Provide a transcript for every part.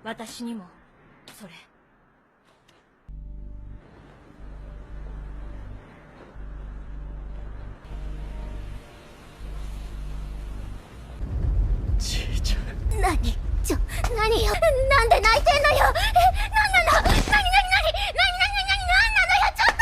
私にもそれ。じいちゃん。何よ。なんで泣いてんのよ。なんなの。何なのよ。ちょっ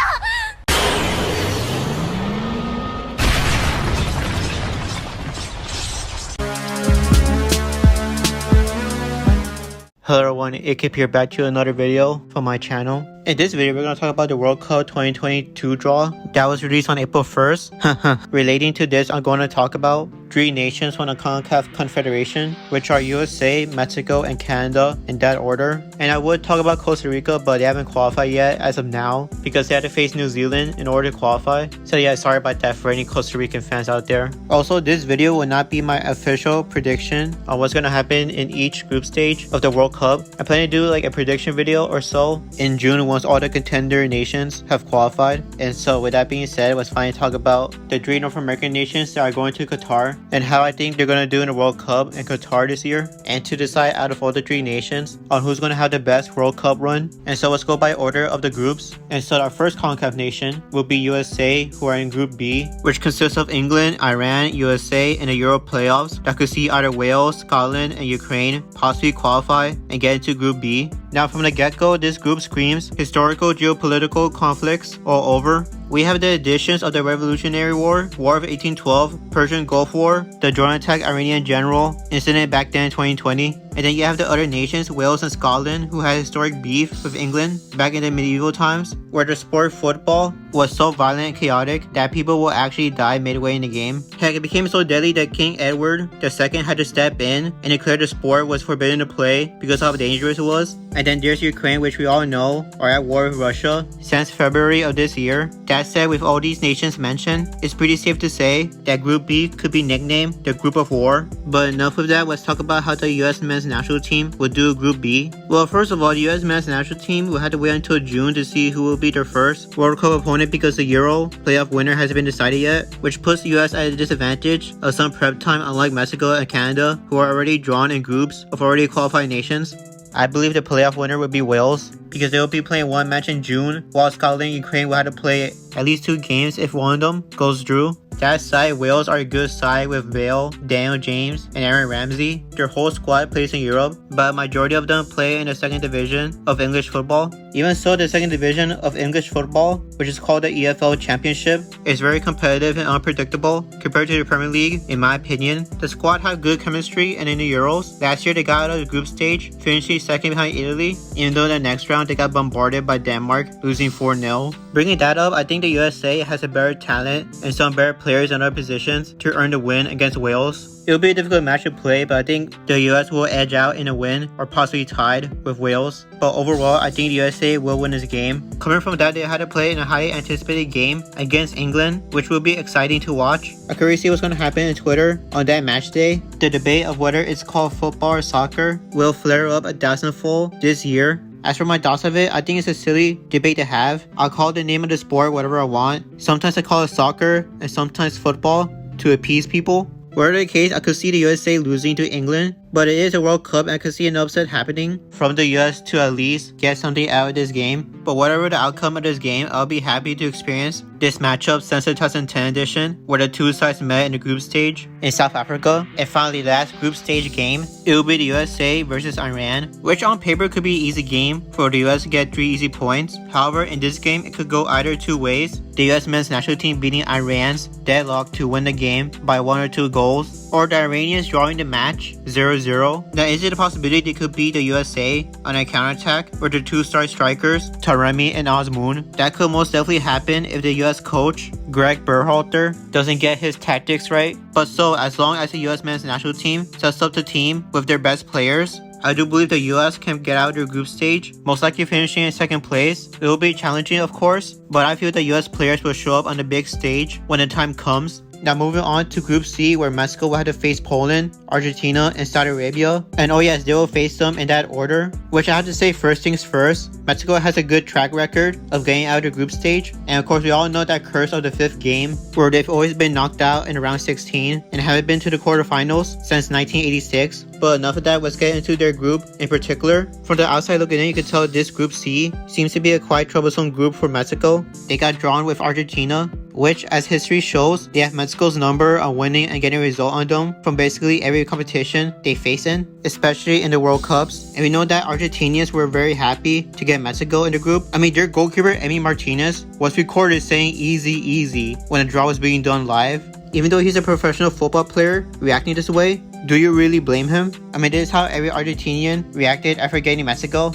Hello everyone, Ikip here back to another video from my channel. In this video, we're going to talk about the World Cup 2022 draw that was released on April 1st. Relating to this, I'm going to talk about 3 nations from the CONCACAF Confederation, which are USA, Mexico, and Canada in that order. And I would talk about Costa Rica, but they haven't qualified yet as of now because they had to face New Zealand in order to qualify. So yeah, sorry about that for any Costa Rican fans out there. Also, this video will not be my official prediction on what's going to happen in each group stage of the World Cup. I plan to do like a prediction video or so in June once all the contender nations have qualified. And so with that being said, let's finally talk about the 3 North American nations that are going to Qatar and how I think they're going to do in the World Cup in Qatar this year, and to decide out of all the 3 nations on who's going to have the best World Cup run. And so let's go by order of the groups. And so our first CONCACAF nation will be USA, who are in Group B, which consists of England, Iran, USA in the Euro playoffs that could see either Wales, Scotland, and Ukraine possibly qualify and get into Group B. Now from the get-go, this group screams historical geopolitical conflicts all over. We have the additions of the Revolutionary War, War of 1812, Persian Gulf War, the drone attack Iranian general incident back then in 2020. And then you have the other nations, Wales and Scotland, who had historic beef with England back in the medieval times, where the sport football was so violent and chaotic that people will actually die midway in the game. Heck, it became so deadly that King Edward II had to step in and declare the sport was forbidden to play because of how dangerous it was. And then there's Ukraine, which we all know are at war with Russia since February of this year. That said, with all these nations mentioned, it's pretty safe to say that Group B could be nicknamed the Group of War. But enough of that, let's talk about how the US men's national team will do Group B. Well, first of all, the US men's national team will have to wait until June to see who will be their first World Cup opponent because the Euro playoff winner hasn't been decided yet, which puts the US at a disadvantage of some prep time, unlike Mexico and Canada, who are already drawn in groups of already qualified nations. I believe the playoff winner would be Wales, because they will be playing one match in June, while Scotland and Ukraine will have to play at least 2 games if one of them goes through. That side, Wales are a good side with Bale, Daniel James, and Aaron Ramsey. Their whole squad plays in Europe, but a majority of them play in the 2nd division of English football. Even so, the 2nd division of English football, which is called the EFL Championship, is very competitive and unpredictable compared to the Premier League, in my opinion. The squad had good chemistry, and in the Euros, last year they got out of the group stage, finishing 2nd behind Italy, even though in the next round they got bombarded by Denmark, losing 4-0. Bringing that up, I think the USA has a better talent and some better players in other positions to earn the win against Wales. It'll be a difficult match to play, but I think the US will edge out in a win or possibly tied with Wales. But overall, I think the USA will win this game. Coming from that, they had to play in a highly anticipated game against England, which will be exciting to watch. I could already see what's going to happen on Twitter on that match day. The debate of whether it's called football or soccer will flare up a dozenfold this year. As for my thoughts of it, I think it's a silly debate to have. I'll call the name of the sport whatever I want. Sometimes I call it soccer and sometimes football to appease people. Whatever the case, I could see the USA losing to England, but it is a World Cup and I could see an upset happening from the US to at least get something out of this game. But whatever the outcome of this game, I'll be happy to experience this matchup since the 2010 edition, where the 2 sides met in the group stage in South Africa. And finally, last group stage game, it will be the USA versus Iran, which on paper could be an easy game for the US to get 3 easy points. However, in this game, it could go either 2 ways. The US men's national team beating Iran's deadlock to win the game by 1 or 2 goals, or the Iranians drawing the match 0-0. Now, is it a possibility they could beat the USA on a counterattack with their 2-star strikers, Taremi and Azmoun? That could most definitely happen if the US coach, Greg Berhalter, doesn't get his tactics right. But so, as long as the US men's national team sets up the team with their best players, I do believe the US can get out of their group stage, most likely finishing in 2nd place. It will be challenging, of course, but I feel the US players will show up on the big stage when the time comes. Now moving on to Group C, where Mexico will have to face Poland, Argentina, and Saudi Arabia. And oh yes, they will face them in that order, which I have to say first things first. Mexico has a good track record of getting out of the group stage, and of course we all know that curse of the 5th game, where they've always been knocked out in round 16 and haven't been to the quarterfinals since 1986. But enough of that, let's get into their group in particular. From the outside looking in, you can tell this Group C seems to be a quite troublesome group for Mexico. They got drawn with Argentina, which, as history shows, they have Mexico's number on winning and getting a result on them from basically every competition they face in, especially in the World Cups. And we know that Argentinians were very happy to get Mexico in the group. I mean, their goalkeeper, Emi Martinez, was recorded saying easy, easy when the draw was being done live. Even though he's a professional football player reacting this way, do you really blame him? I mean, this is how every Argentinian reacted after getting Mexico.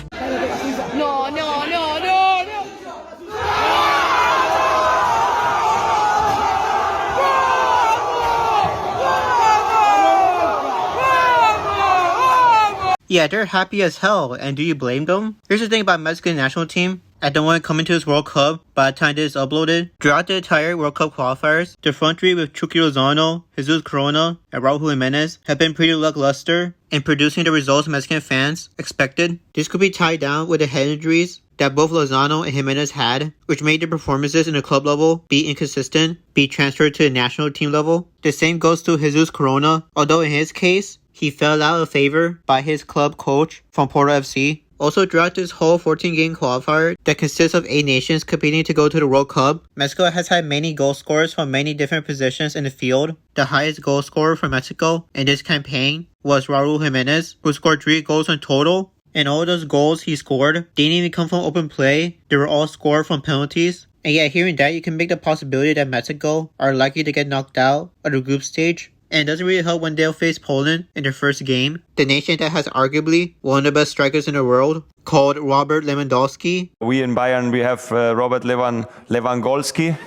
Yeah, they're happy as hell, and do you blame them? Here's the thing about Mexican national team. I don't want to come into this World Cup by the time this is uploaded. Throughout the entire World Cup qualifiers, the front three with Chucky Lozano, Jesus Corona, and Raul Jimenez have been pretty lackluster in producing the results Mexican fans expected. This could be tied down with the head injuries that both Lozano and Jimenez had, which made their performances in the club level be inconsistent, be transferred to the national team level. The same goes to Jesus Corona, although in his case, he fell out of favor by his club coach from Porto FC. Also, throughout this whole 14-game qualifier that consists of 8 nations competing to go to the World Cup, Mexico has had many goal scorers from many different positions in the field. The highest goal scorer for Mexico in this campaign was Raul Jimenez, who scored 3 goals in total. And all those goals he scored didn't even come from open play. They were all scored from penalties. And yeah, hearing that, you can make the possibility that Mexico are likely to get knocked out of the group stage. And it doesn't really help when they'll face Poland in their first game. The nation that has arguably one of the best strikers in the world, called Robert Lewandowski. We in Bayern, we have Robert Lewandowski.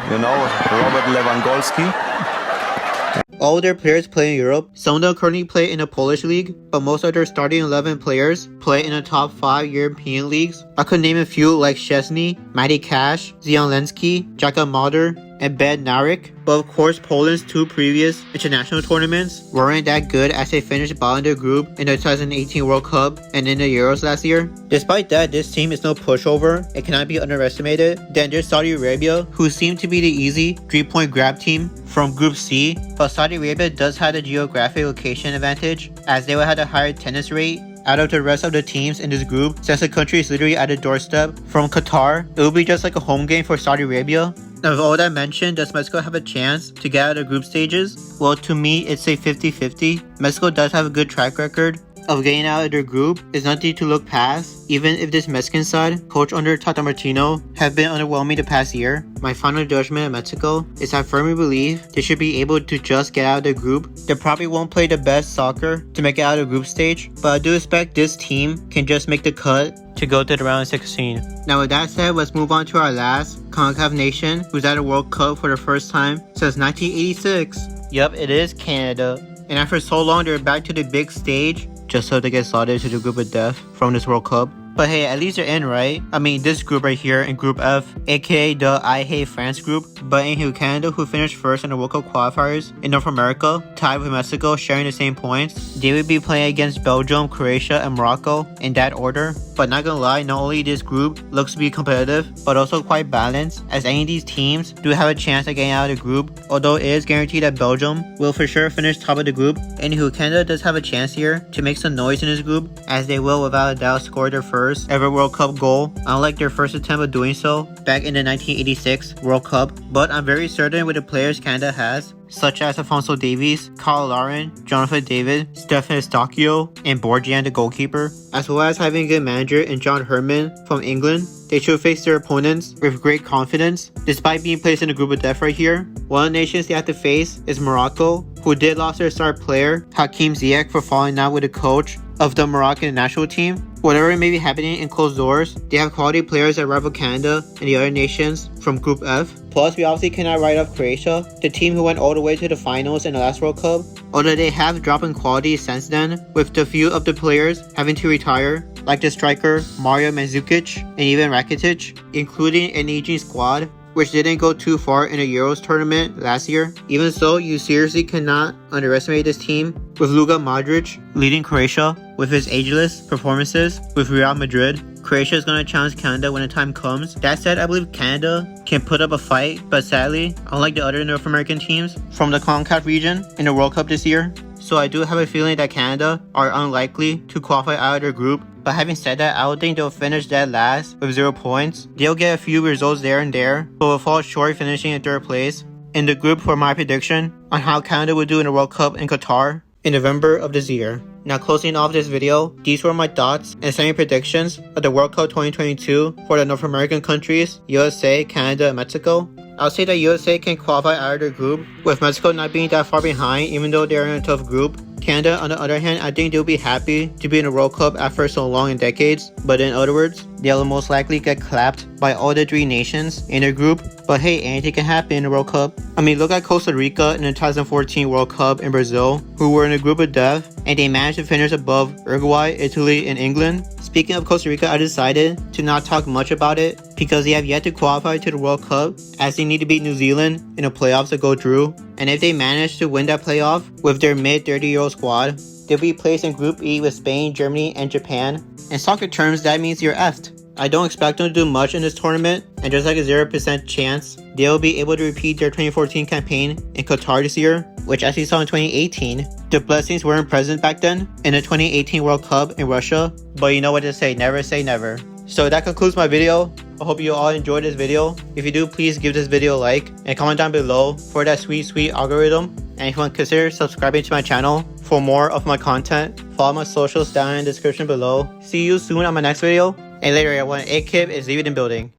You know, Robert Lewandowski. All their players play in Europe. Some of them currently play in the Polish league, but most of their starting 11 players play in the top 5 European leagues. I could name a few like Szczesny, Matty Cash, Zielinski, Jaka Moder, and Ben Narek. But of course, Poland's 2 previous international tournaments weren't that good as they finished bottom of their group in the 2018 World Cup and in the Euros last year. Despite that, this team is no pushover. It cannot be underestimated. Then there's Saudi Arabia, who seem to be the easy 3-point grab team from Group C. But Saudi Arabia does have a geographic location advantage, as they will have a higher attendance rate out of the rest of the teams in this group, since the country is literally at the doorstep from Qatar. It will be just like a home game for Saudi Arabia. Now, with all that mentioned, does Mexico have a chance to get out of the group stages? Well, to me, it's a 50-50. Mexico does have a good track record of getting out of their group. Is nothing to look past, even if this Mexican side, coach under Tata Martino, have been underwhelming the past year. My final judgment of Mexico is I firmly believe they should be able to just get out of the group. They probably won't play the best soccer to make it out of the group stage, but I do expect this team can just make the cut to go to the round of 16. Now with that said, let's move on to our last CONCACAF nation who's at a World Cup for the first time since 1986. Yup, it is Canada. And after so long, they're back to the big stage just so they get slotted to the group of death from this World Cup. But hey, at least they're in, right? I mean, this group right here in Group F, aka the I Hate France group. But anywho, Canada, who finished first in the World Cup qualifiers in North America, tied with Mexico, sharing the same points. They would be playing against Belgium, Croatia, and Morocco in that order. But not gonna lie, not only this group looks to be competitive, but also quite balanced, as any of these teams do have a chance of getting out of the group, although it is guaranteed that Belgium will for sure finish top of the group. Anywho, Canada does have a chance here to make some noise in this group, as they will without a doubt score their first ever World Cup goal, unlike their first attempt of doing so back in the 1986 World Cup. But I'm very certain with the players Canada has, such as Alphonso Davies, Kyle Lauren, Jonathan David, Stefan Eustachio, and Borjan the goalkeeper, as well as having a good manager in John Herman from England, they should face their opponents with great confidence. Despite being placed in a group of death right here, one of the nations they have to face is Morocco, who did lose their star player, Hakim Ziyech, for falling out with the coach of the Moroccan national team. Whatever may be happening in closed doors, they have quality players that rival Canada and the other nations from Group F. Plus, we obviously cannot write off Croatia, the team who went all the way to the finals in the last World Cup, although they have dropped in quality since then, with a few of the players having to retire, like the striker Mario Mandzukic and even Rakitic, including an aging squad which didn't go too far in the Euros tournament last year. Even so, you seriously cannot underestimate this team, with Luka Modric leading Croatia with his ageless performances with Real Madrid. Croatia is going to challenge Canada when the time comes. That said, I believe Canada can put up a fight, but sadly, unlike the other North American teams from the CONCACAF region in the World Cup this year, so I do have a feeling that Canada are unlikely to qualify out of their group. But having said that, I don't think they'll finish dead last with 0 points. They'll get a few results there and there, but will fall short finishing in 3rd place in the group for my prediction on how Canada would do in the World Cup in Qatar in November of this year. Now closing off this video, these were my thoughts and semi-predictions of the World Cup 2022 for the North American countries, USA, Canada, and Mexico. I'll say that USA can qualify out of their group, with Mexico not being that far behind even though they're in a tough group. Canada, on the other hand, I think they'll be happy to be in the World Cup after so long in decades, but in other words, they'll most likely get clapped by all the 3 nations in their group. But hey, anything can happen in the World Cup. I mean, look at Costa Rica in the 2014 World Cup in Brazil, who were in a group of death, and they managed to finish above Uruguay, Italy, and England. Speaking of Costa Rica, I decided to not talk much about it because they have yet to qualify to the World Cup, as they need to beat New Zealand in the playoffs to go through. And if they manage to win that playoff with their mid-30-year-old squad, they'll be placed in Group E with Spain, Germany, and Japan. In soccer terms, that means you're effed. I don't expect them to do much in this tournament, and just like a 0% chance, they'll be able to repeat their 2014 campaign in Qatar this year, which as we saw in 2018, the blessings weren't present back then in the 2018 World Cup in Russia, but you know what to say never. So that concludes my video. I hope you all enjoyed this video. If you do, please give this video a like and comment down below for that sweet algorithm. And if you want to consider subscribing to my channel for more of my content, follow my socials down in the description below. See you soon on my next video. And later, everyone, A-Kip is leaving the building.